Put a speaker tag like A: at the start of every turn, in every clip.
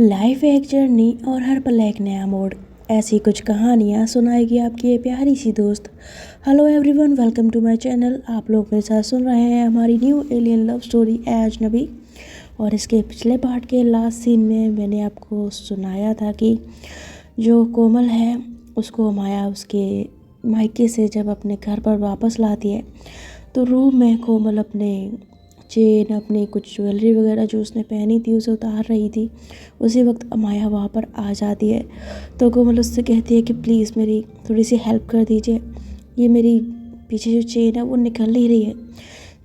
A: Life एक journey और हर पल एक नया मोड़। ऐसी कुछ कहानियाँ सुनाएगी आपकी ये प्यारी सी दोस्त। Hello everyone, welcome to my channel. आप लोग मेरे साथ सुन रहे हैं हमारी न्यू एलियन लव स्टोरी ए अजनबी। और इसके पिछले पार्ट के लास्ट सीन में मैंने आपको सुनाया था कि जो कोमल है उसको माया उसके मायके से जब अपने घर पर वापस लाती है तो रूम में कोमल अपने चेन, अपनी कुछ ज्वेलरी वगैरह जो उसने पहनी थी उसे उतार रही थी। उसी वक्त माया वहाँ पर आ जाती है तो कोमल उससे कहती है कि प्लीज़ मेरी थोड़ी सी हेल्प कर दीजिए, ये मेरी पीछे जो चेन है वो निकल नहीं रही है।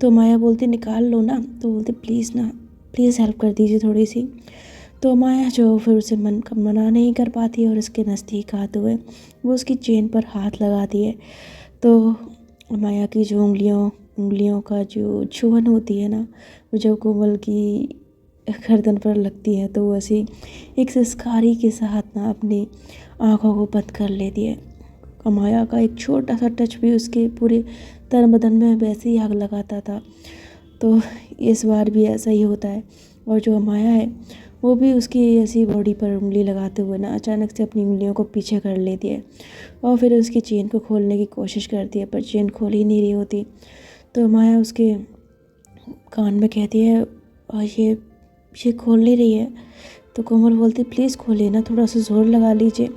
A: तो माया बोलती निकाल लो ना, तो बोलती प्लीज़ ना, प्लीज़ हेल्प कर दीजिए थोड़ी सी। तो माया जो फिर उसे मना नहीं कर पाती है और उसके नज़दीक आते हुए वो उसकी चेन पर हाथ लगाती है। तो माया की जो उंगलियों का जो छुअन होती है ना, वो जब कोमल की गर्दन पर लगती है तो वो ऐसी एक सिसकारी के साथ ना अपनी आँखों को बंद कर लेती है। माया का एक छोटा सा टच भी उसके पूरे तन बदन में वैसे ही आग लगाता था। तो इस बार भी ऐसा ही होता है। और जो माया है वो भी उसकी ऐसी बॉडी पर उंगली लगाते हुए ना अचानक से अपनी उंगलियों को पीछे कर लेती है और फिर उसकी चेन को खोलने की कोशिश करती है, पर चेन खोल ही नहीं रही होती। तो माया उसके कान में कहती है और ये खोल नहीं रही है। तो कोमल बोलती प्लीज़ खोलिए ना, थोड़ा सा ज़ोर लगा लीजिए।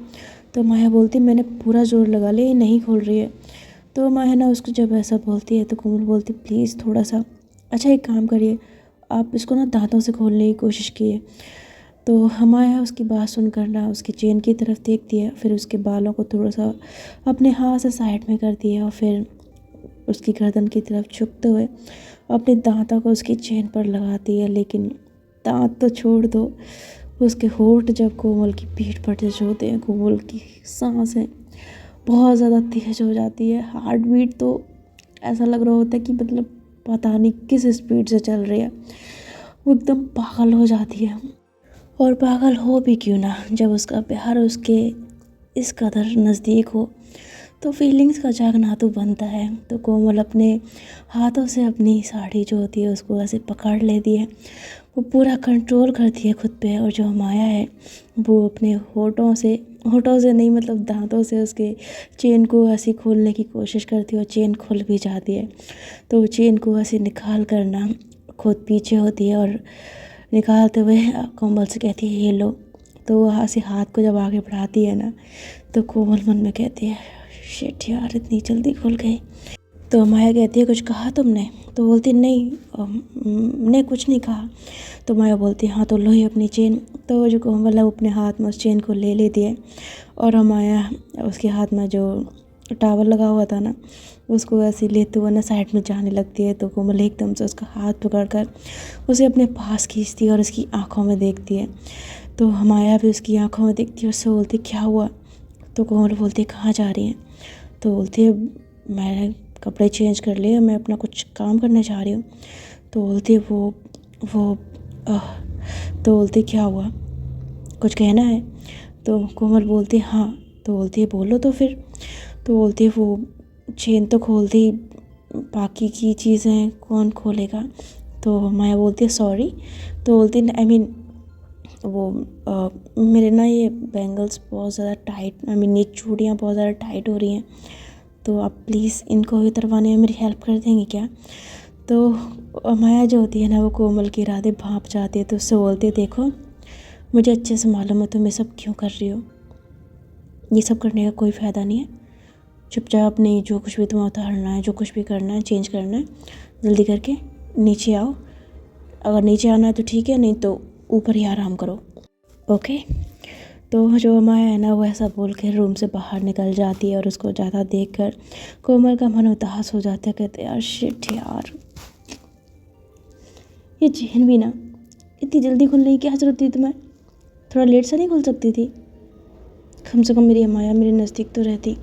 A: तो माया बोलती मैंने पूरा ज़ोर लगा लिया, ये नहीं खोल रही है। तो माया ना उसको जब ऐसा बोलती है तो कोमल बोलती प्लीज़ थोड़ा सा, अच्छा एक काम करिए, आप इसको ना दांतों से खोलने की कोशिश कीजिए। तो माया उसकी बात सुनकर ना उसकी चेन की तरफ देखती है, फिर उसके बालों को थोड़ा सा अपने हाथ से साइड में करती है और फिर उसकी गर्दन की तरफ झुकते हुए अपने दांतों को उसकी चेन पर लगाती है। लेकिन दांत तो छोड़ दो, उसके होंठ जब कोमल की पीठ पर टच होते हैं, कोमल की सांसें बहुत ज़्यादा तेज हो जाती है। हार्ट बीट तो ऐसा लग रहा होता है कि मतलब पता नहीं किस स्पीड से चल रही है। वो एकदम पागल हो जाती है। और पागल हो भी क्यों ना, जब उसका प्यार उसके इस कदर नज़दीक हो तो फीलिंग्स का जागना तो बनता है। तो कोमल अपने हाथों से अपनी साड़ी जो होती है उसको ऐसे पकड़ लेती है, वो पूरा कंट्रोल करती है खुद पे। और जो माया है वो अपने होठों से नहीं मतलब दांतों से उसके चेन को ऐसे खोलने की कोशिश करती है और चेन खुल भी जाती है। तो वो चेन को ऐसे निकाल कर ना खुद पीछे होती है और निकालते हुए कोमल से कहती है ये लो। तो वहाँ से हाथ को जब आगे बढ़ाती है ना तो कोमल मन में कहती है शिट यार, इतनी जल्दी खुल गई। तो माया कहती है कुछ कहा तुमने? तो बोलती नहीं, मैंने कुछ नहीं कहा। तो माया बोलती हाँ तो लो ही अपनी चेन। तो जो कोमल है वो अपने हाथ में उस चेन को ले लेती है और माया उसके हाथ में जो टावल लगा हुआ था ना उसको ऐसे लेते हुए ना साइड में जाने लगती है। तो कोमल एकदम से उसका हाथ पकड़कर उसे अपने पास खींचती है और उसकी आंखों में देखती है। तो माया भी उसकी आंखों में देखती है और उससे बोलती क्या हुआ? तो कोमल बोलती है कहाँ जा रही हैं? तो बोलती है मैं कपड़े चेंज कर लिए, मैं अपना कुछ काम करने जा रही हूँ। तो बोलती है वो आह। तो बोलती क्या हुआ, कुछ कहना है? तो कोमल बोलती है हाँ। तो बोलती है बोलो तो फिर। तो बोलती है वो चेन तो खोल दी, बाकी की चीज़ें कौन खोलेगा? तो माया बोलती है सॉरी। तो बोलती है आई मीन वो मेरे ना ये बैंगल्स बहुत ज़्यादा टाइट, आई मीन ये चूड़ियाँ बहुत ज़्यादा टाइट हो रही हैं, तो आप प्लीज़ इनको भी उतरवाने में मेरी हेल्प कर देंगे क्या? तो माया जो होती है ना वो कोमल के इरादे भांप जाती है। तो उससे बोलती है देखो मुझे अच्छे से मालूम है तुम ये सब क्यों कर रही हो, ये सब करने का कोई फ़ायदा नहीं है। चुपचाप नहीं, जो कुछ भी तुम्हें उतारना है, जो कुछ भी करना है, चेंज करना है, जल्दी करके नीचे आओ। अगर नीचे आना है तो ठीक है, नहीं तो ऊपर ही आराम करो, ओके। तो जो माया है ना वो ऐसा बोल के रूम से बाहर निकल जाती है और उसको ज़्यादा देखकर कोमल का मन उदास हो जाता है। कहते यार शिट यार, ये चेन भी ना इतनी जल्दी खुलने की क्या ज़रूरत थी तुम्हें? थोड़ा लेट से नहीं खुल सकती थी? कम से कम मेरी माया मेरे नज़दीक तो रहती।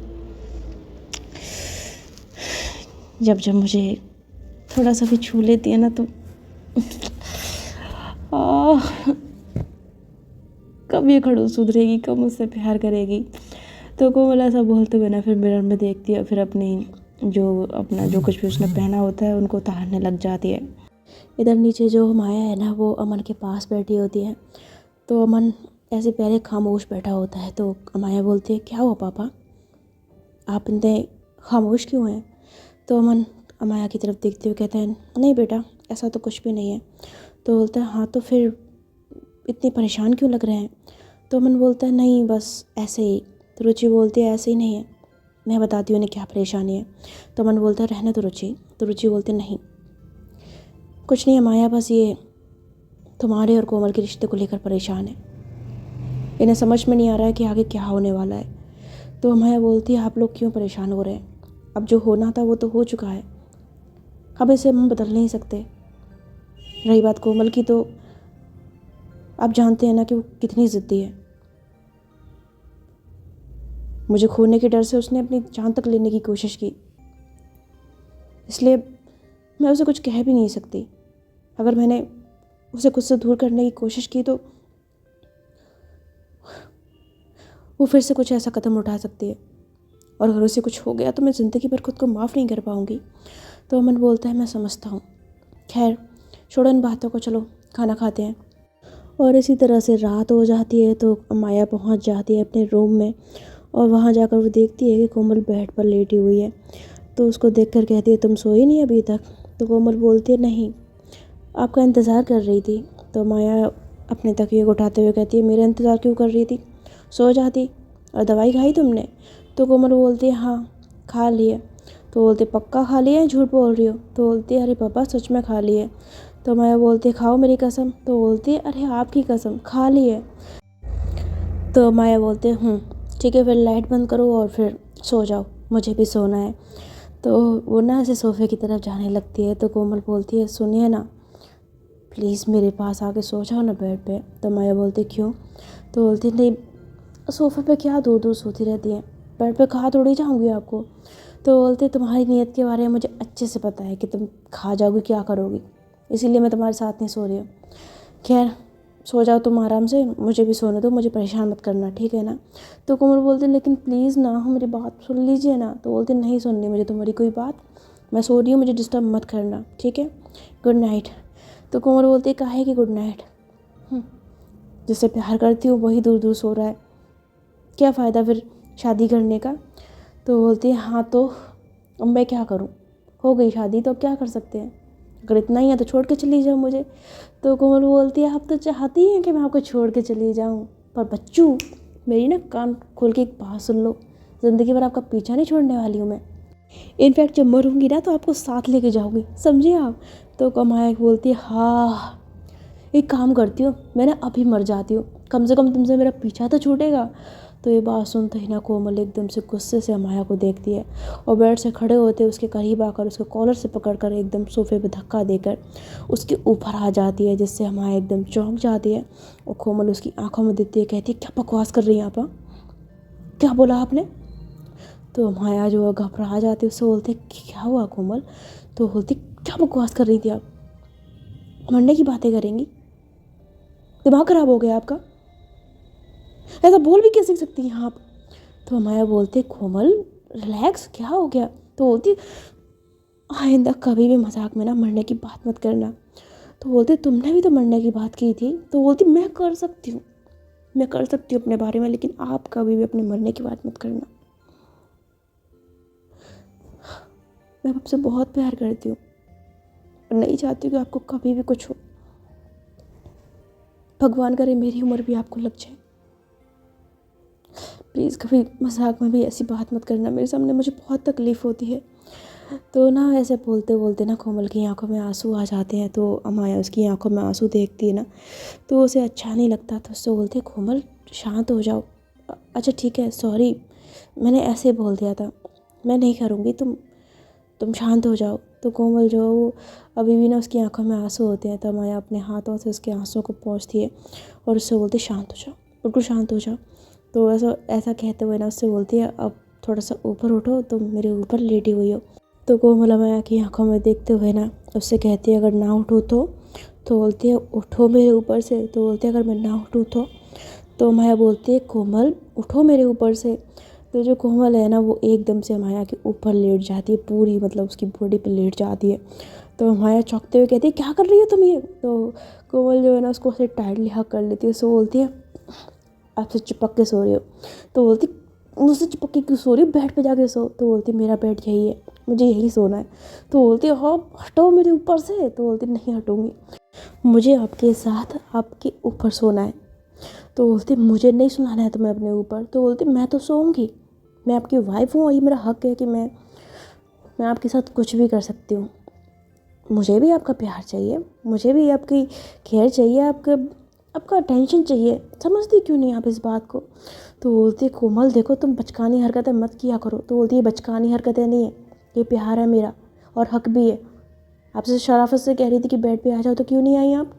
A: जब जब मुझे थोड़ा सा भी छू लेती है ना तो कब ये खड़ूस सुधरेगी, कब मुझसे प्यार करेगी? तो कोमल ऐसा बोलते हुए ना फिर मिरर में देखती है, फिर अपना जो कुछ भी उसने पहना होता है उनको उतारने लग जाती है। इधर नीचे जो माया है ना वो अमन के पास बैठी होती है। तो अमन ऐसे पहले खामोश बैठा होता है। तो अमाया बोलती है, क्या हुआ पापा, आप इतने खामोश क्यों हैं? तो अमन अमाया की तरफ देखते हुए कहता है, नहीं बेटा, ऐसा तो कुछ भी नहीं है। तो बोलता है, हाँ तो फिर इतने परेशान क्यों लग रहे हैं? तो अमन बोलता है, नहीं बस ऐसे ही। तो रुचि बोलती है, ऐसे ही नहीं है, मैं बताती हूँ उन्हें क्या परेशानी है। तो अमन बोलता है, रहने दो रुचि। तो रुचि बोलती है, नहीं कुछ नहीं अमाया, बस ये तुम्हारे और कोमल के रिश्ते को लेकर परेशान है, इन्हें समझ में नहीं आ रहा है कि आगे क्या होने वाला है। तो अमाया बोलती है, आप लोग क्यों परेशान हो रहे हैं? अब जो होना था वो तो हो चुका है, अब इसे हम बदल नहीं सकते। रही बात कोमल की, तो आप जानते हैं ना कि वो कितनी ज़िद्दी है। मुझे खोने के डर से उसने अपनी जान तक लेने की कोशिश की, इसलिए मैं उसे कुछ कह भी नहीं सकती। अगर मैंने उसे खुद से दूर करने की कोशिश की तो वो फिर से कुछ ऐसा कदम उठा सकती है, और अगर उसे कुछ हो गया तो मैं ज़िंदगी भर खुद को माफ़ नहीं कर पाऊँगी। तो अमन बोलता है, मैं समझता हूँ, खैर छोड़ो इन बातों को, चलो खाना खाते हैं। और इसी तरह से रात हो जाती है। तो माया पहुँच जाती है अपने रूम में, और वहाँ जाकर वो देखती है कि कोमल बेड पर लेटी हुई है। तो उसको देखकर कहती है, तुम सोई नहीं अभी तक? तो कोमल बोलती है, नहीं, आपका इंतज़ार कर रही थी। तो माया अपने तकिए को उठाते हुए कहती है, मेरा इंतज़ार क्यों कर रही थी? सो जाती। और दवाई खाई तुमने? तो कोमल बोलती है, हाँ खा ली है। तो बोलते, पक्का खा लिया है, झूठ बोल रही हो? तो बोलती है, अरे पापा सच में खा ली है। तो माया बोलती है, खाओ मेरी कसम। तो बोलती है, अरे आपकी कसम, खा ली है। तो माया बोलते हैं, ठीक है, फिर लाइट बंद करो और फिर सो जाओ, मुझे भी सोना है। तो वो ना ऐसे सोफ़े की तरफ जाने लगती है। तो कोमल बोलती है, सुनिए ना, प्लीज़ मेरे पास आके सो जाओ ना बेड पे। तो माया बोलती, क्यों? तो बोलती, नहीं, सोफ़े पे क्या दूर दूर सोती रहती है, बेड पे खा थोड़ी जाऊँगी आपको। तो बोलते, तुम्हारी नीयत के बारे में मुझे अच्छे से पता है कि तुम खा जाओगी, क्या करोगी, इसीलिए मैं तुम्हारे साथ नहीं सो रही हूँ। खैर सो जाओ तुम आराम से, मुझे भी सोने दो, मुझे परेशान मत करना, ठीक है ना? तो कोमल बोलते, लेकिन प्लीज़ ना, मेरी बात सुन लीजिए ना। तो बोलते, नहीं सुननी मुझे तुम्हारी कोई बात, मैं सो रही हूँ, मुझे डिस्टर्ब मत करना, ठीक है, गुड नाइट। तो कोमल बोलती है, काहे की गुड नाइट? जिससे प्यार करती हूँ वही दूर दूर सो रहा है, क्या फ़ायदा फिर शादी करने का? तो बोलती है, हाँ तो अब मैं क्या करूँ, हो गई शादी तो अब क्या कर सकते हैं, अगर इतना ही है तो छोड़ के चली जाओ मुझे। तो कोमल बोलती है, आप तो चाहती हैं कि मैं आपको छोड़ के चली जाऊँ, पर बच्चू मेरी ना कान खोल के एक बात सुन लो, ज़िंदगी भर आपका पीछा नहीं छोड़ने वाली हूँ मैं, इनफैक्ट जब मरूंगी ना तो आपको साथ लेके जाऊँगी, समझिए आप? तो कमाया बोलती है, हाँ एक काम करती हूँ, मैं ना अभी मर जाती हूँ, कम से कम तुमसे मेरा पीछा तो छूटेगा। तो ये बात सुनते ही ना कोमल एकदम से गुस्से से अमाया को देखती है, और बेड से खड़े होते उसके करीब आकर उसके कॉलर से पकड़कर एकदम सोफे पे धक्का देकर उसके ऊपर आ जाती है, जिससे अमाया एकदम चौंक जाती है। और कोमल उसकी आंखों में देखती है, कहती है, क्या बकवास कर रही हैं आप? क्या बोला आपने? तो अमाया जो घबरा जाती है, उससे बोलते, क्या हुआ कोमल? तो बोलती, क्या बकवास कर रही थी आप, मरने की बातें करेंगी, दिमाग खराब हो गया आपका, ऐसा बोल भी कैसे सकती हैं आप? तो माया बोलते, कोमल रिलैक्स, क्या हो गया? तो बोलती, आइंदा कभी भी मजाक में ना मरने की बात मत करना। तो बोलते, तुमने भी तो मरने की बात की थी। तो बोलती, मैं कर सकती हूँ, मैं कर सकती हूँ अपने बारे में, लेकिन आप कभी भी अपने मरने की बात मत करना। मैं आपसे बहुत प्यार करती हूँ और नहीं चाहती कि आपको कभी भी कुछ हो, भगवान करे मेरी उम्र भी आपको लग जाए, प्लीज़ कभी मजाक में भी ऐसी बात मत करना मेरे सामने, मुझे बहुत तकलीफ़ होती है। तो ना ऐसे बोलते बोलते ना कोमल की आंखों में आंसू आ जाते हैं। तो अमाया उसकी आंखों में आंसू देखती है ना, तो उसे अच्छा नहीं लगता। तो उससे बोलते, कोमल शांत हो जाओ। अच्छा ठीक है, सॉरी, मैंने ऐसे बोल दिया था, मैं नहीं करूँगी, तुम शांत हो जाओ। तो कोमल जो वो अभी भी ना उसकी आंखों में आंसू होते हैं। तो अमाया अपने हाथों से उसके आंसू को पोंछती है और उससे बोलती, शांत हो जाओ, बिल्कुल शांत हो जाओ। तो ऐसा ऐसा कहते हुए ना उससे बोलती है, अब थोड़ा सा ऊपर उठो, तुम मेरे ऊपर लेटी हुई हो। तो कोमल अमाया की आंखों में देखते हुए ना उससे कहती है, अगर ना उठूँ तो बोलती है, उठो मेरे ऊपर से। तो बोलती है, अगर मैं ना उठूँ तो माया बोलती है, कोमल उठो मेरे ऊपर से। तो जो कोमल है ना वो एकदम से माया के ऊपर लेट जाती है, पूरी मतलब उसकी बॉडी पे लेट जाती है। तो माया चौंकते हुए कहती है क्या कर रही हो तुम ये। तो कोमल जो है ना उसको ऐसे टाइटली हक कर लेती है। सो बोलती है आपसे चिपक के सो रही हो। तो बोलती मुझसे चिपक के क्यों सो रही हो, बेड पे जाके सो। तो बोलती मेरा बेड यही है, मुझे यही सोना है। तो बोलती हाँ हटो मेरे ऊपर से। तो बोलती नहीं हटूंगी, मुझे आपके साथ आपके ऊपर सोना है। तो बोलती मुझे नहीं सुनाना है तुम्हें अपने ऊपर। तो बोलती मैं तो सोऊंगी, मैं आपकी वाइफ हूँ और ये मेरा हक है कि मैं आपके साथ कुछ भी कर सकती हूँ। मुझे भी आपका प्यार चाहिए, मुझे भी आपकी केयर चाहिए, आपका अटेंशन चाहिए। समझती क्यों नहीं आप इस बात को। तो बोलती कोमल देखो तुम बचकानी हरकतें मत किया करो। तो बोलती ये बचकानी हरकतें नहीं है, ये प्यार है मेरा और हक भी है। आपसे शराफत से कह रही थी कि बेड पे आ जाओ तो क्यों नहीं आई आप।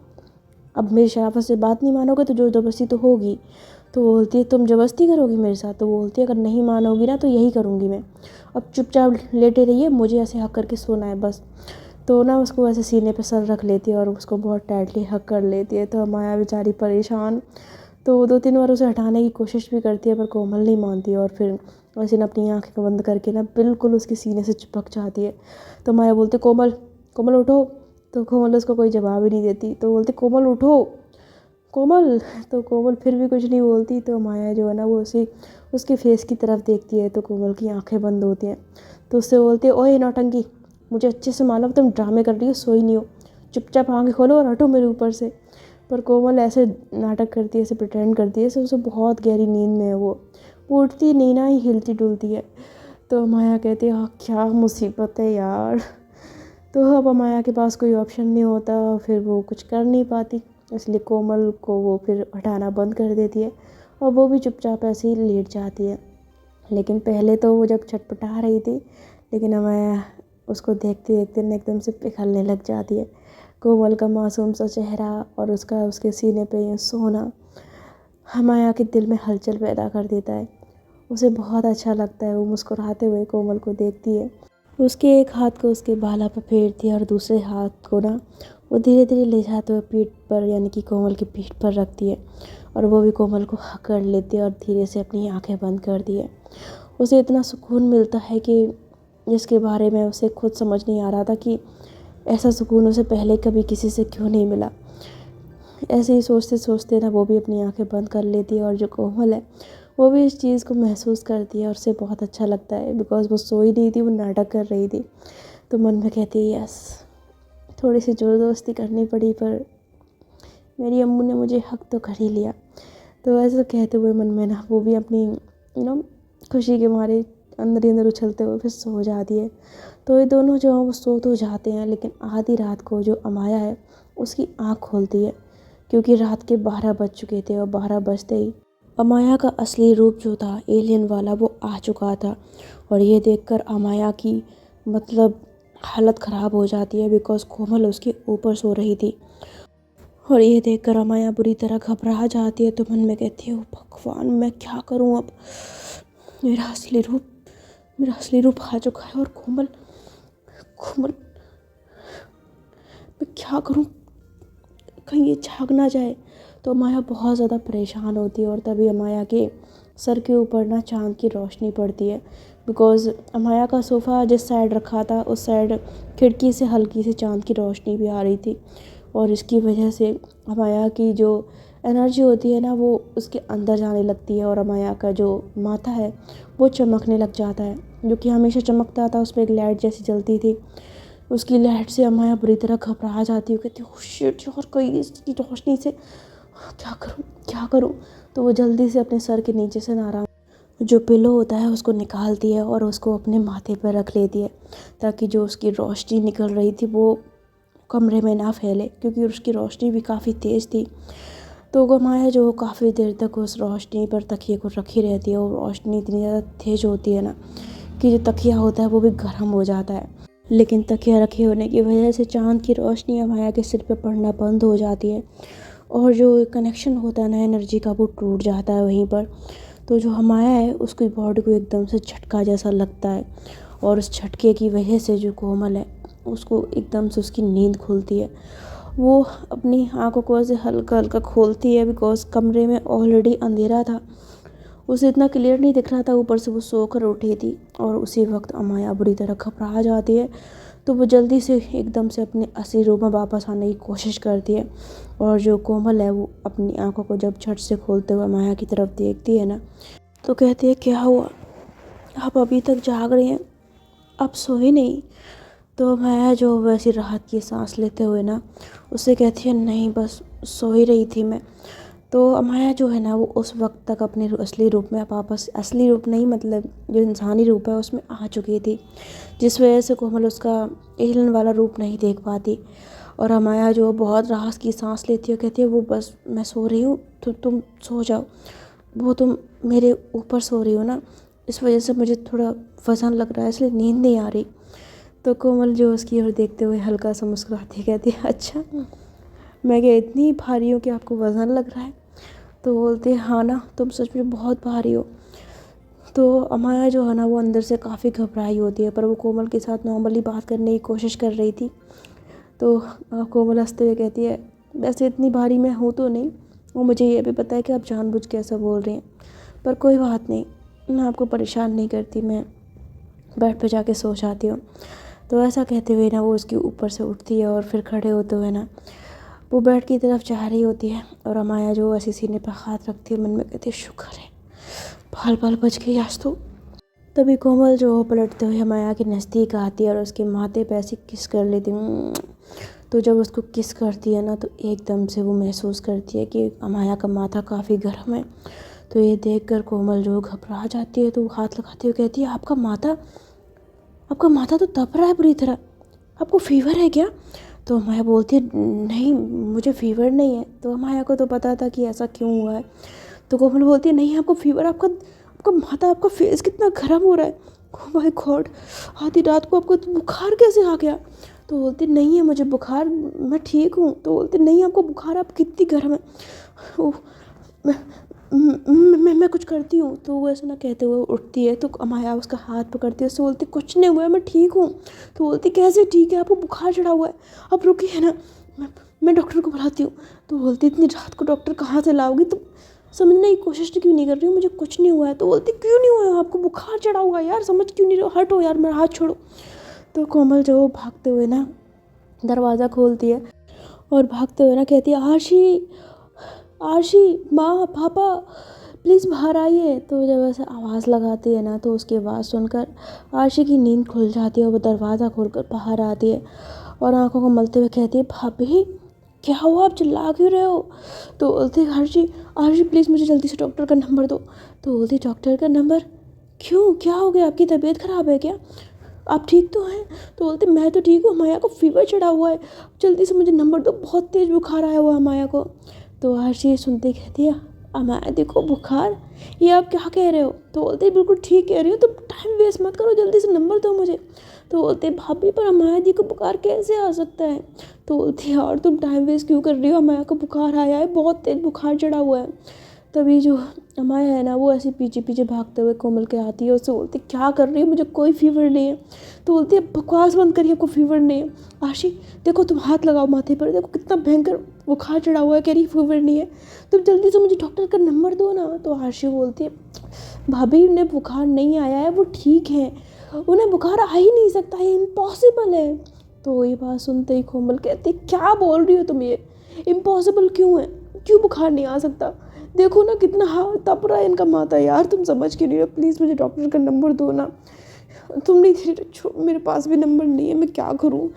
A: अब मेरी शराफत से बात नहीं मानोगे तो जोर जबरदस्ती तो होगी। तो बोलती है तुम जबरदस्ती करोगी मेरे साथ। तो बोलती है अगर नहीं मानोगी ना तो यही करूँगी मैं, अब चुपचाप लेटे रहिए, मुझे ऐसे हक करके सोना है बस। तो ना उसको ऐसे सीने पे सर रख लेती है और उसको बहुत टाइटली हक कर लेती है। तो माया बेचारी परेशान, तो 2-3 बार उसे हटाने की कोशिश भी करती है पर कोमल नहीं मानती और फिर वैसे ना अपनी आँखें बंद करके ना बिल्कुल उसके सीने से चिपक जाती है। तो माया बोलती कोमल कोमल उठो। तो कोमल उसको कोई जवाब ही नहीं देती। तो बोलती कोमल उठो कोमल। तो कोमल फिर भी कुछ नहीं बोलती। तो माया जो है ना वो उसके फेस की तरफ देखती है। तो कोमल की आंखें बंद होती हैं। तो उससे बोलती है ओए नौटंकी, मुझे अच्छे से मालूम तुम ड्रामे कर रही हो, सोई नहीं हो, चुपचाप आंखें खोलो और हटो मेरे ऊपर से। पर कोमल ऐसे नाटक करती है, ऐसे प्रिटेंड करती है, उसे बहुत गहरी नींद में है वो उठती नहीं ना ही हिलती डुलती है। तो माया कहती है हाँ क्या मुसीबत है यार। तो अब माया के पास कोई ऑप्शन नहीं होता, फिर वो कुछ कर नहीं पाती, इसलिए कोमल को वो फिर हटाना बंद कर देती है और वो भी चुपचाप ऐसे ही लेट जाती है। लेकिन पहले तो वो जब छटपटा रही थी, लेकिन माया उसको देखते देखते ना एकदम से पिघलने लग जाती है। कोमल का मासूम सा चेहरा और उसके सीने पे यूँ सोना माया के दिल में हलचल पैदा कर देता है। उसे बहुत अच्छा लगता है, वो मुस्कुराते हुए कोमल को देखती है। उसके एक हाथ को उसके बाला पर फेरती है और दूसरे हाथ को ना वो धीरे धीरे ले जाते हुए पीठ पर यानी कि कोमल की पीठ पर रखती है और वो भी कोमल को पकड़ लेती है और धीरे से अपनी आंखें बंद कर दी है। उसे इतना सुकून मिलता है कि जिसके बारे में उसे खुद समझ नहीं आ रहा था कि ऐसा सुकून उसे पहले कभी किसी से क्यों नहीं मिला। ऐसे ही सोचते सोचते ना वो भी अपनी आंखें बंद कर लेती है और जो कोमल है वो भी इस चीज़ को महसूस करती है और उसे बहुत अच्छा लगता है। बिकॉज़ वो सोई नहीं थी, वो नाटक कर रही थी। तो मन में कहती है यस, थोड़ी सी ज़बरदस्ती करनी पड़ी पर मेरी अम्मू ने मुझे हक तो कर ही लिया। तो ऐसा कहते हुए मन में ना वो भी अपनी खुशी के मारे अंदर ही अंदर उछलते हुए फिर सो जाती है। तो ये दोनों जो हैं वो सो तो जाते हैं, लेकिन आधी रात को जो अमाया है उसकी आँख खोलती है क्योंकि रात के 12 बज चुके थे और 12 बजते ही अमाया का असली रूप जो था एलियन वाला वो आ चुका था। और ये देखकर अमाया की मतलब हालत ख़राब हो जाती है बिकॉज़ कोमल उसके ऊपर सो रही थी। और ये देखकर अमाया बुरी तरह घबरा जाती है। तो मन में कहती है ओ भगवान मैं क्या करूं अब, मेरा असली रूप आ चुका है और कोमल मैं क्या करूं, कहीं ये झाग ना जाए। तो अमाया बहुत ज़्यादा परेशान होती है और तभी अमाया के सर के ऊपर ना चाँद की रोशनी पड़ती है। बिकॉज़ अमाया का सोफ़ा जिस साइड रखा था उस साइड खिड़की से हल्की सी चाँद की रोशनी भी आ रही थी और इसकी वजह से अमाया की जो एनर्जी होती है ना वो उसके अंदर जाने लगती है और अमाया का जो माथा है वो चमकने लग जाता है, जो कि हमेशा चमकता था, उस पर एक लाइट जैसी जलती थी। उसकी लाइट से अमाया बुरी तरह घबरा जाती है, कहती है ओह शिट यार कहीं इसकी रोशनी से क्या करूं। तो वो जल्दी से अपने सर के नीचे से ना जो पिलो होता है उसको निकालती है और उसको अपने माथे पर रख लेती है ताकि जो उसकी रोशनी निकल रही थी वो कमरे में ना फैले, क्योंकि उसकी रोशनी भी काफ़ी तेज़ थी। तो अमाया जो काफ़ी देर तक उस रोशनी पर तकिए को रखी रहती है और रोशनी इतनी ज़्यादा तेज़ होती है ना कि जो तकिया होता है वो भी गर्म हो जाता है। लेकिन तकिया रखे होने की वजह से चाँद की रोशनी अमाया के सिर पे पड़ना बंद हो जाती है और जो कनेक्शन होता है ना एनर्जी का वो टूट जाता है वहीं पर। तो जो अमाया है उसकी बॉडी को एकदम से झटका जैसा लगता है और उस झटके की वजह से जो कोमल है उसको एकदम से उसकी नींद खुलती है। वो अपनी आँखों को ऐसे हल्का हल्का खोलती है बिकॉज़ कमरे में ऑलरेडी अंधेरा था, उसे इतना क्लियर नहीं दिख रहा था, ऊपर से वो सोकर उठी थी और उसी वक्त अमाया बुरी तरह घबरा जाती है। तो वो जल्दी से एकदम से अपने असली रूप में वापस आने की कोशिश करती है। और जो कोमल है वो अपनी आंखों को जब झट से खोलते हुए माया की तरफ देखती है ना, तो कहती है क्या हुआ, आप अभी तक जाग रही हैं, आप सोई नहीं। तो माया जो वैसी राहत की सांस लेते हुए ना उससे कहती है नहीं बस सो ही रही थी मैं। तो माया जो है ना वो उस वक्त तक अपने असली रूप में वापस, असली रूप नहीं मतलब जो इंसानी रूप है उसमें आ चुकी थी, जिस वजह से कोमल उसका एलियन वाला रूप नहीं देख पाती। और माया जो बहुत राहत की सांस लेती है, कहती है वो बस मैं सो रही हूँ तो तुम सो जाओ, वो तुम मेरे ऊपर सो रही हो ना, इस वजह से मुझे थोड़ा वजन लग रहा है इसलिए नींद नहीं आ रही। तो कोमल जो उसकी ओर देखते हुए हल्का सा मुस्कुराती कहती है अच्छा, मैं क्या इतनी भारी हूँ कि आपको वज़न लग रहा है। तो बोलते हैं हाँ ना, तुम सच में बहुत भारी हो। तो अमाया जो है ना वो अंदर से काफ़ी घबराई होती है, पर वो कोमल के साथ नॉर्मली बात करने की कोशिश कर रही थी। तो कोमल हंसते हुए कहती है वैसे इतनी भारी मैं हूँ तो नहीं, वो मुझे ये भी पता है कि आप जानबूझ के ऐसा बोल रही हैं, पर कोई बात नहीं, मैं आपको परेशान नहीं करती, मैं बेड पे जाके सो जाती हूँ। तो ऐसा कहते हुए ना वो उसके ऊपर से उठती है और फिर खड़े होते हुए ना वो बेड की तरफ जा रही होती है। और अमाया जो ऐसे सीने पर हाथ रखती है मन में कहती है शुक्र है बाल बाल बच गई आज तो। तभी कोमल जो पलटते हुए अमाया के नज़दीक आती है और उसके माथे पे ऐसे किस कर लेती है। तो जब उसको किस करती है ना तो एकदम से वो महसूस करती है कि अमाया का माथा काफ़ी गर्म है। तो ये देखकर कोमल जो घबरा जाती है तो वो हाथ लगाती हुए कहती है आपका माथा तो तप रहा है बुरी तरह, आपको फीवर है क्या। तो माया बोलती है नहीं मुझे फीवर नहीं है। तो माया को तो पता था कि ऐसा क्यों हुआ है। तो कोमल बोलती है नहीं आपको फीवर, आपका आपका माथा, आपका फेस कितना गर्म हो रहा है, ओह माय गॉड, आधी रात को आपको तो बुखार कैसे आ गया। तो बोलती नहीं है मुझे बुखार, मैं ठीक हूँ। तो बोलती नहीं आपको बुखार, आप कितनी गर्म है। ओह मैं कुछ करती हूँ। तो वो ऐसा ना कहते हुए उठती है तो अमाया उसका हाथ पकड़ती है, उससे बोलती कुछ नहीं हुआ है मैं ठीक हूँ। तो बोलती कैसे ठीक है, आपको बुखार चढ़ा हुआ है, आप रुकी है ना, मैं डॉक्टर को बुलाती हूँ। तो बोलती इतनी रात को डॉक्टर कहाँ से लाओगी, तुम समझने की कोशिश क्यों नहीं कर रही हो, मुझे कुछ नहीं हुआ है। तो बोलती क्यों नहीं हुआ है, आपको बुखार चढ़ा हुआ है यार, समझ क्यों नहीं रहे हो, हटो यार मेरा हाथ छोड़ो। तो कोमल जो भागते हुए ना दरवाज़ा खोलती है और भागते हुए ना कहती है आरशी माँ पापा प्लीज़ बाहर आइए। तो जब ऐसे आवाज़ लगाती है ना तो उसकी आवाज़ सुनकर आरशी की नींद खुल जाती है और वो दरवाज़ा खोलकर बाहर आती है और आंखों को मलते हुए कहती है भाभी क्या हुआ, आप चिल्ला क्यों रहे हो। तो बोलती है आरशी प्लीज़ मुझे जल्दी से डॉक्टर का नंबर दो। तो बोलती डॉक्टर का नंबर, क्यों क्या हो गया, आपकी तबीयत ख़राब है क्या, आप ठीक तो हैं। तो बोलते मैं तो ठीक हूँ, माया को फीवर चढ़ा हुआ है, जल्दी से मुझे नंबर दो, बहुत तेज़ बुखार आया हुआ है माया को। तो आरशी सुनते कहती है अमाया देखो बुखार, ये आप क्या कह रहे हो। तो बोलते बिल्कुल ठीक कह रही हो, तो टाइम वेस्ट मत करो, जल्दी से नंबर दो मुझे। तो बोलते भाभी पर अमाया दी को बुखार कैसे आ सकता है। तो बोलती यार तुम टाइम वेस्ट क्यों कर रही हो, अमाया को बुखार आया है, बहुत तेज़ बुखार चढ़ा हुआ है। तभी जो अमाया है ना वो ऐसे पीछे पीछे भागते हुए कोमल के आती है, उससे बोलती क्या कर रही है, मुझे कोई फीवर नहीं है। तो बोलती है बकवास बंद करिए, आपको फीवर नहीं है। आशी देखो तुम हाथ लगाओ माथे पर, देखो कितना भयंकर बुखार चढ़ा हुआ है, कह रही फीवर नहीं है, तुम जल्दी से मुझे डॉक्टर का नंबर दो ना। तो आशी बोलती है भाभी उन्हें बुखार नहीं आया है, वो ठीक है, उन्हें बुखार आ ही नहीं सकता है, इम्पॉसिबल है। तो ये बात सुनते ही कोमल कहती क्या बोल रही हो तुम, ये इम्पॉसिबल क्यों है, क्यों बुखार नहीं आ सकता, देखो ना कितना हाथ तप रहा है इनका माथा, यार तुम समझ क्यों नहीं हो, प्लीज़ मुझे डॉक्टर का नंबर दो ना। तुम नहीं दे रहे, मेरे पास भी नंबर नहीं है, मैं क्या करूँ।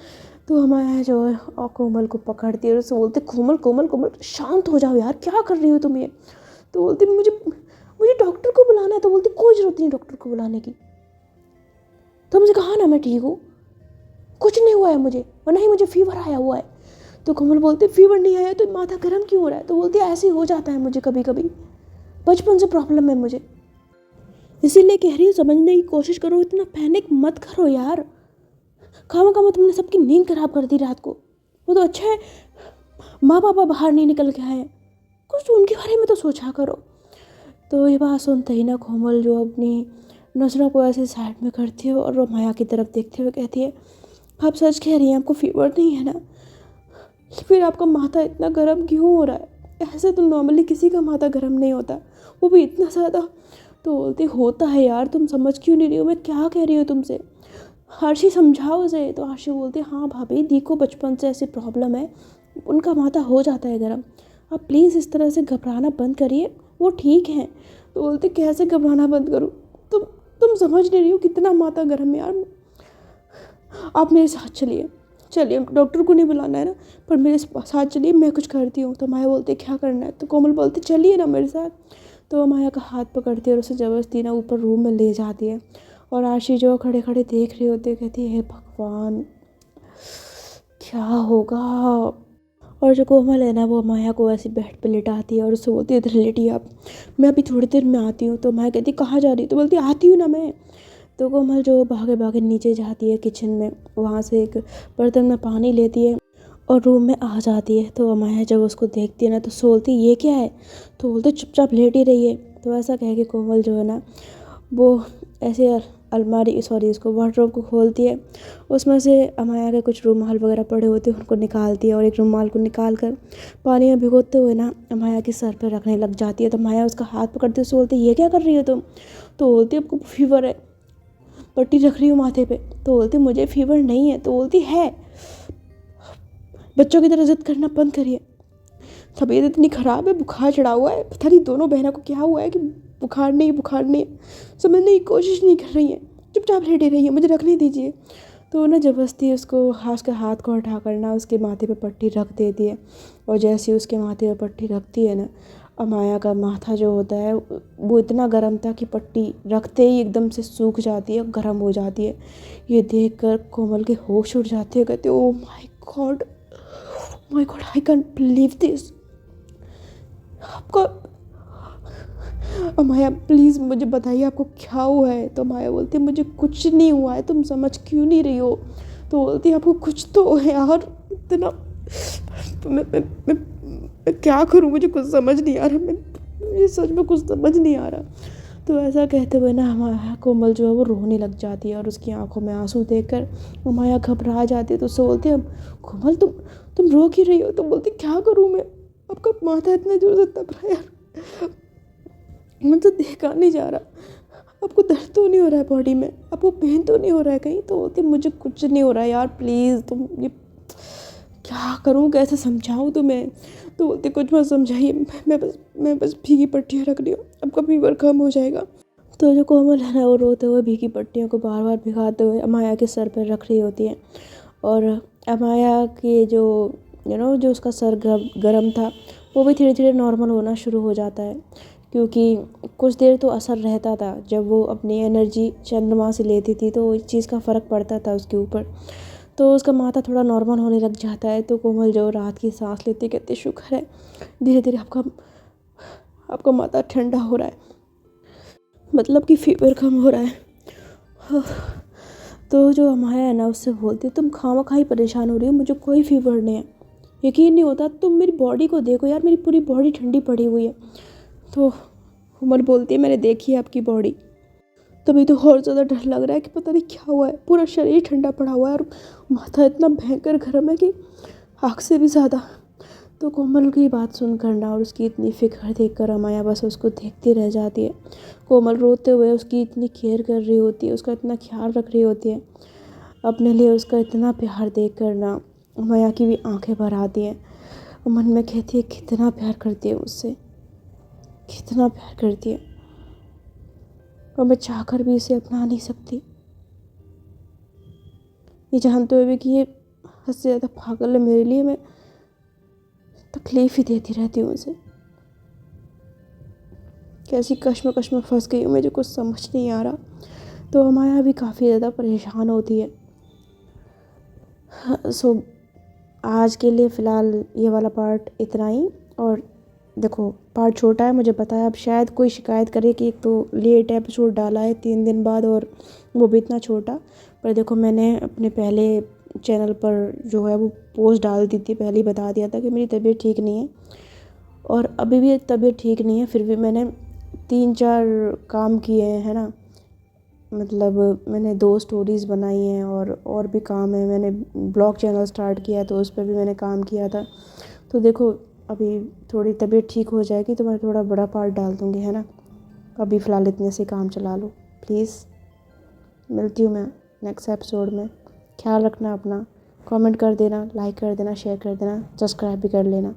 A: तो हमारा जो है और कोमल को पकड़ती है और उससे बोलते कोमल कोमल कोमल शांत हो जाओ यार, क्या कर रही हो तुम ये। तो बोलती मुझे मुझे डॉक्टर को बुलाना है। तो बोलती कोई ज़रूरत नहीं डॉक्टर को बुलाने की, तो मुझे कहा ना मैं ठीक हूँ, कुछ नहीं हुआ है मुझे, और ना ही मुझे फीवर आया हुआ है। तो कोमल बोलती फीवर नहीं आया तो माथा गर्म क्यों हो रहा है। तो बोलती ऐसे ही हो जाता है मुझे कभी कभी, बचपन से प्रॉब्लम है मुझे, इसीलिए कह रही हूँ समझने की कोशिश करो, इतना पैनिक मत करो यार, खामा तुमने सबकी नींद खराब कर दी रात को। वो तो अच्छा है माँ पापा बाहर नहीं निकल के आए, कुछ उनके बारे में तो सोचा करो। तो ये बात सुनते ही ना कोमल जो अपनी नज़रों को ऐसे साइड में करती है और माया की तरफ देखते हुए कहती है आप सच कह रही हैं, आपको फीवर नहीं है ना, फिर आपका माथा इतना गर्म क्यों हो रहा है, ऐसे तो नॉर्मली किसी का माथा गर्म नहीं होता, वो भी इतना ज़्यादा। तो बोलती होता है यार, तुम समझ क्यों नहीं रही हो, मैं क्या कह रही हूँ तुमसे, आरशी समझाओ उसे। तो आरशी बोलती है हाँ भाभी देखो बचपन से ऐसी प्रॉब्लम है, उनका माथा हो जाता है गर्म, आप प्लीज़ इस तरह से घबराना बंद करिए, वो ठीक है। तो बोलते कैसे घबराना बंद करूँ, तुम समझ नहीं रही हो कितना माथा गर्म है यार, आप मेरे साथ चलिए, चलिए डॉक्टर को नहीं बुलाना है ना, पर मेरे साथ चलिए, मैं कुछ करती हूँ। तो माया बोलती है क्या करना है, तो कोमल बोलती चलिए ना मेरे साथ। तो माया का हाथ पकड़ती है और उसे ज़बरदस्ती ना ऊपर रूम में ले जाती है। और आशी जो खड़े खड़े देख रहे होते कहती है हे भगवान क्या होगा। और जो कोमल है ना वो माया को ऐसे बेड पे लिटाती है और उससे बोलती है इधर लेटिए आप, मैं अभी थोड़ी देर में आती हूँ। तो माया कहती कहाँ जा रही, तो बोलती आती हूँ ना मैं। तो कोमल जो भागे भागे नीचे जाती है किचन में, वहाँ से एक बर्तन में पानी लेती है और रूम में आ जाती है। तो माया जब उसको देखती है ना तो सोचती ये क्या है, तो बोलती चुपचाप लेटी रही है। तो ऐसा कह के कोमल जो है ना वो ऐसे अलमारी सॉरी इसको वार्डरोब को खोलती है, उसमें से अमाया के कुछ रुमाल वगैरह पड़े होते हैं उनको निकालती है और एक रुमाल को निकाल कर पानी में भिगोते हुए ना अमाया के सर पर रखने लग जाती है। तो माया उसका हाथ पकड़ती है, उससे बोलती है ये क्या कर रही हो तुम। तो बोलती है आपको फीवर है, पट्टी रख रही हूँ माथे पे। तो बोलती मुझे फीवर नहीं है। तो बोलती है बच्चों की तरह जिद करना बंद करिए, तबीयत इतनी ख़राब है, बुखार चढ़ा हुआ है, पता नहीं दोनों बहनों को क्या हुआ है कि बुखार नहीं समझने की कोशिश नहीं कर रही है, चुपचाप लेटे रही है, मुझे रखने दीजिए। तो ना ज़बरदस्ती उसको उसके हाथ को हटा कर ना उसके माथे पे पट्टी रख देती है। और जैसे ही उसके माथे पे पट्टी रखती है ना अमाया का माथा जो होता है वो इतना गर्म था कि पट्टी रखते ही एकदम से सूख जाती है, गर्म हो जाती है। ये देख कर कोमल के होश उड़ जाते हैं, कहते oh my God I can't believe this. आपको माया प्लीज़ मुझे बताइए आपको क्या हुआ है। तो माया बोलती है मुझे कुछ नहीं हुआ है, तुम समझ क्यों नहीं रही हो। तो बोलती है आपको कुछ तो है यार, इतना मैं क्या करूँ, मुझे कुछ समझ नहीं आ रहा, मुझे सच में कुछ समझ नहीं आ रहा। तो ऐसा कहते हुए ना हमारा कोमल जो है वो रोने लग जाती है और उसकी आंखों में आंसू देखकर माया घबरा जाती है। तो उससे बोलती है कोमल तुम रो क्यों रही हो। तो बोलती क्या करूँ मैं, आपका माथा इतना जोर से तप रहा है यार, मुझे देखा नहीं जा रहा, आपको दर्द तो नहीं हो रहा है बॉडी में, आपको पेन तो नहीं हो रहा है कहीं। तो बोलती मुझे कुछ नहीं हो रहा है यार, प्लीज़ तुम ये क्या करूँ कैसे समझाऊँ तुम्हें। तो बोलती कुछ मत समझाइए, मैं बस भीगी पट्टियाँ रख रही हूँ, आपका फीवर कम हो जाएगा। तो जो कोमल है ना वो रोते हुए भीगी पट्टियों को बार बार भिगाते हुए अमाया के सर पर रख रही होती है। और अमाया के जो जो उसका सर गर्म था वो भी धीरे धीरे नॉर्मल होना शुरू हो जाता है, क्योंकि कुछ देर तो असर रहता था जब वो अपनी एनर्जी चंद्रमा से लेती थी तो इस चीज़ का फ़र्क पड़ता था उसके ऊपर। तो उसका माथा थोड़ा नॉर्मल होने लग जाता है। तो कोमल जो रात की सांस लेती कहती शुक्र है धीरे धीरे आपका माथा ठंडा हो रहा है, मतलब कि फीवर कम हो रहा है। तो जो अमाया है ना उससे बोलती तुम खामखा ही परेशान हो रही हो, मुझे कोई फीवर नहीं है, यकीन नहीं होता, तुम मेरी बॉडी को देखो यार, मेरी पूरी बॉडी ठंडी पड़ी हुई है। तो उमर बोलती है मैंने देखी है आपकी बॉडी, तभी तो और ज़्यादा डर लग रहा है कि पता नहीं क्या हुआ है, पूरा शरीर ठंडा पड़ा हुआ है और माथा इतना भयंकर गर्म है कि आग से भी ज़्यादा। तो कोमल की बात सुन करना और उसकी इतनी फिक्र देख कर अमाया बस उसको देखती रह जाती है। कोमल रोते हुए उसकी इतनी केयर कर रही होती है, उसका इतना ख्याल रख रही होती है, अपने लिए उसका इतना प्यार देख कर ना अमाया की भी आंखें भर आती हैं। मन में कहती है कितना प्यार करती है उससे, कितना प्यार करती है, और मैं चाहकर भी इसे अपना नहीं सकती, ये जानते हुए भी कि ये हद से ज़्यादा पागल है मेरे लिए, मैं तकलीफ़ ही देती रहती हूँ उसे। कैसी कश्मकश में फंस गई हूँ, मुझे कुछ समझ नहीं आ रहा। तो हमारा भी काफ़ी ज़्यादा परेशान होती है। सो आज के लिए फ़िलहाल ये वाला पार्ट इतना ही। और देखो पार्ट छोटा है, मुझे पता है, अब शायद कोई शिकायत करे कि एक तो लेट एपिसोड डाला है 3 दिन बाद और वो भी इतना छोटा। पर देखो मैंने अपने पहले चैनल पर जो है वो पोस्ट डाल दी थी, पहले ही बता दिया था कि मेरी तबीयत ठीक नहीं है और अभी भी तबीयत ठीक नहीं है, फिर भी मैंने 3-4 काम किए हैं, है ना, मतलब मैंने 2 स्टोरीज़ बनाई हैं और भी काम है, मैंने ब्लॉग चैनल स्टार्ट किया तो उस पर भी मैंने काम किया था। तो देखो अभी थोड़ी तबीयत ठीक हो जाएगी तो मैं थोड़ा बड़ा पार्ट डाल दूँगी, है ना। अभी फ़िलहाल इतने से काम चला लो प्लीज़, मिलती हूँ मैं। नेक्स्ट एपिसोड में। ख्याल रखना अपना, कमेंट कर देना, लाइक कर देना, शेयर कर देना, सब्सक्राइब भी कर लेना।